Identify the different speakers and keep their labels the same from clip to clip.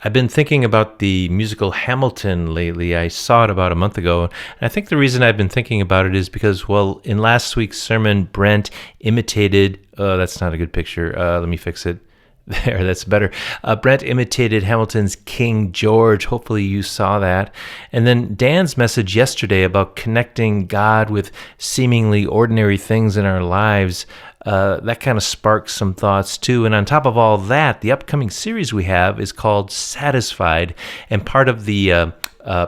Speaker 1: I've been thinking about the musical Hamilton lately. I saw it about a month ago. And I think the reason I've been thinking about it is because, well, in last week's sermon, Brent imitated, that's not a good picture. Let me fix it. There, that's better. Brent imitated Hamilton's King George. Hopefully you saw that. And then Dan's message yesterday about connecting God with seemingly ordinary things in our lives, that kind of sparks some thoughts too. And on top of all that, the upcoming series we have is called Satisfied. And part of the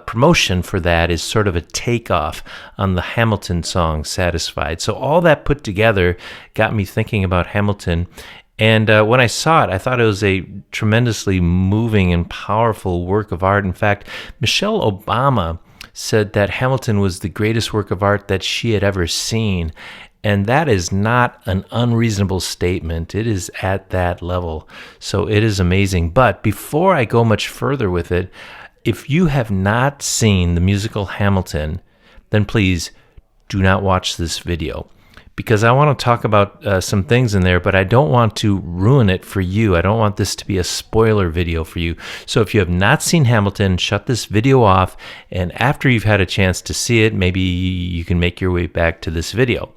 Speaker 1: promotion for that is sort of a takeoff on the Hamilton song Satisfied. So all that put together got me thinking about Hamilton. And when I saw it, I thought it was a tremendously moving and powerful work of art. In fact, Michelle Obama said that Hamilton was the greatest work of art that she had ever seen. And that is not an unreasonable statement. It is at that level. So it is amazing. But before I go much further with it, if you have not seen the musical Hamilton, then please do not watch this video. Because I want to talk about some things in there, but I don't want to ruin it for you. I don't want this to be a spoiler video for you. So if you have not seen Hamilton, shut this video off, and after you've had a chance to see it, maybe you can make your way back to this video.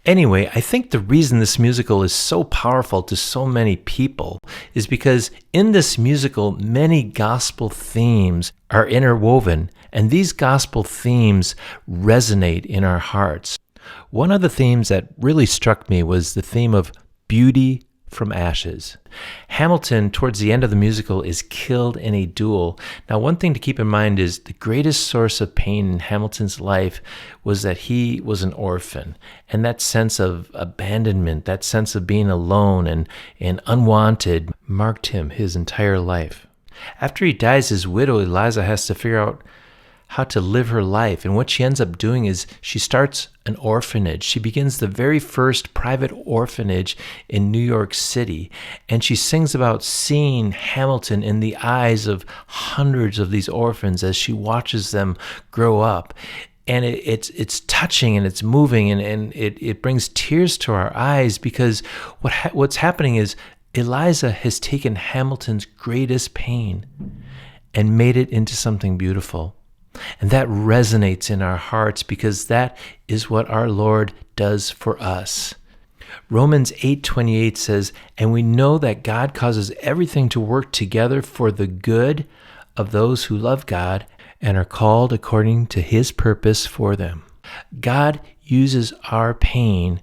Speaker 1: Anyway, I think the reason this musical is so powerful to so many people is because in this musical, many gospel themes are interwoven, and these gospel themes resonate in our hearts. One of the themes that really struck me was the theme of beauty from ashes. Hamilton, towards the end of the musical, is killed in a duel. Now, one thing to keep in mind is the greatest source of pain in Hamilton's life was that he was an orphan. And that sense of abandonment, that sense of being alone and unwanted, marked him his entire life. After he dies, his widow, Eliza, has to figure out how to live her life. And what she ends up doing is she starts an orphanage. She begins the very first private orphanage in New York City. And she sings about seeing Hamilton in the eyes of hundreds of these orphans as she watches them grow up. And it's touching and it's moving and it brings tears to our eyes because what's happening is Eliza has taken Hamilton's greatest pain and made it into something beautiful. And that resonates in our hearts because that is what our Lord does for us. Romans 8:28 says, "And we know that God causes everything to work together for the good of those who love God and are called according to His purpose for them." God uses our pain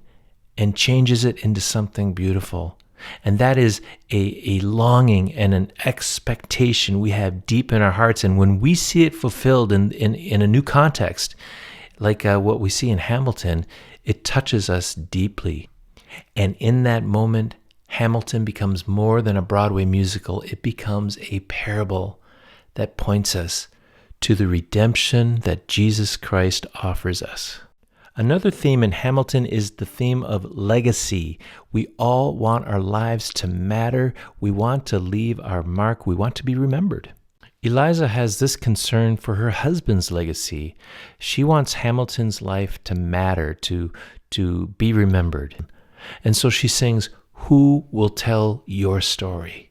Speaker 1: and changes it into something beautiful. And that is a longing and an expectation we have deep in our hearts. And when we see it fulfilled in a new context, like what we see in Hamilton, it touches us deeply. And in that moment, Hamilton becomes more than a Broadway musical. It becomes a parable that points us to the redemption that Jesus Christ offers us. Another theme in Hamilton is the theme of legacy. We all want our lives to matter. We want to leave our mark. We want to be remembered. Eliza has this concern for her husband's legacy. She wants Hamilton's life to matter, to be remembered. And so she sings, "Who will tell your story?"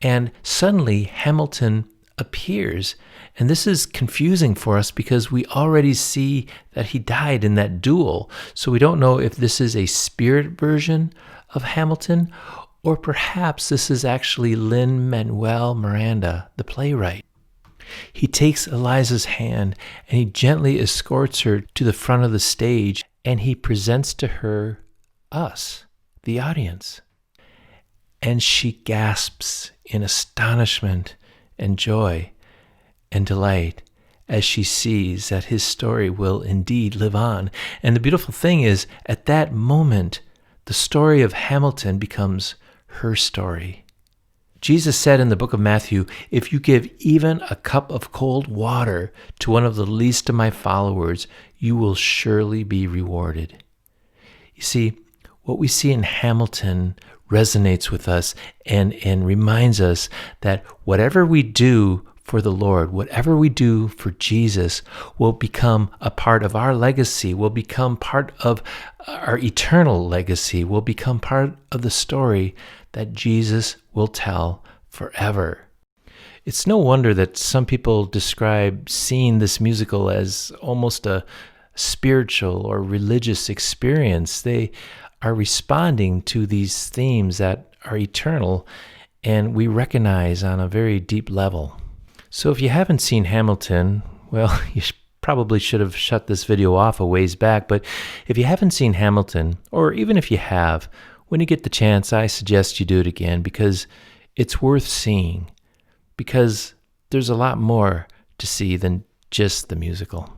Speaker 1: And suddenly Hamilton appears. And this is confusing for us because we already see that he died in that duel. So we don't know if this is a spirit version of Hamilton or perhaps this is actually Lin-Manuel Miranda, the playwright. He takes Eliza's hand and he gently escorts her to the front of the stage and he presents to her us, the audience. And she gasps in astonishment and joy and delight as she sees that his story will indeed live on. And the beautiful thing is, at that moment, the story of Hamilton becomes her story. Jesus said in the book of Matthew, "If you give even a cup of cold water to one of the least of my followers, you will surely be rewarded." You see, what we see in Hamilton resonates with us and reminds us that whatever we do for the Lord, whatever we do for Jesus will become a part of our legacy, will become part of our eternal legacy, will become part of the story that Jesus will tell forever. It's no wonder that some people describe seeing this musical as almost a spiritual or religious experience. They are responding to these themes that are eternal and we recognize on a very deep level. So if you haven't seen Hamilton, well, you probably should have shut this video off a ways back, but if you haven't seen Hamilton, or even if you have, when you get the chance, I suggest you do it again because it's worth seeing, because there's a lot more to see than just the musical.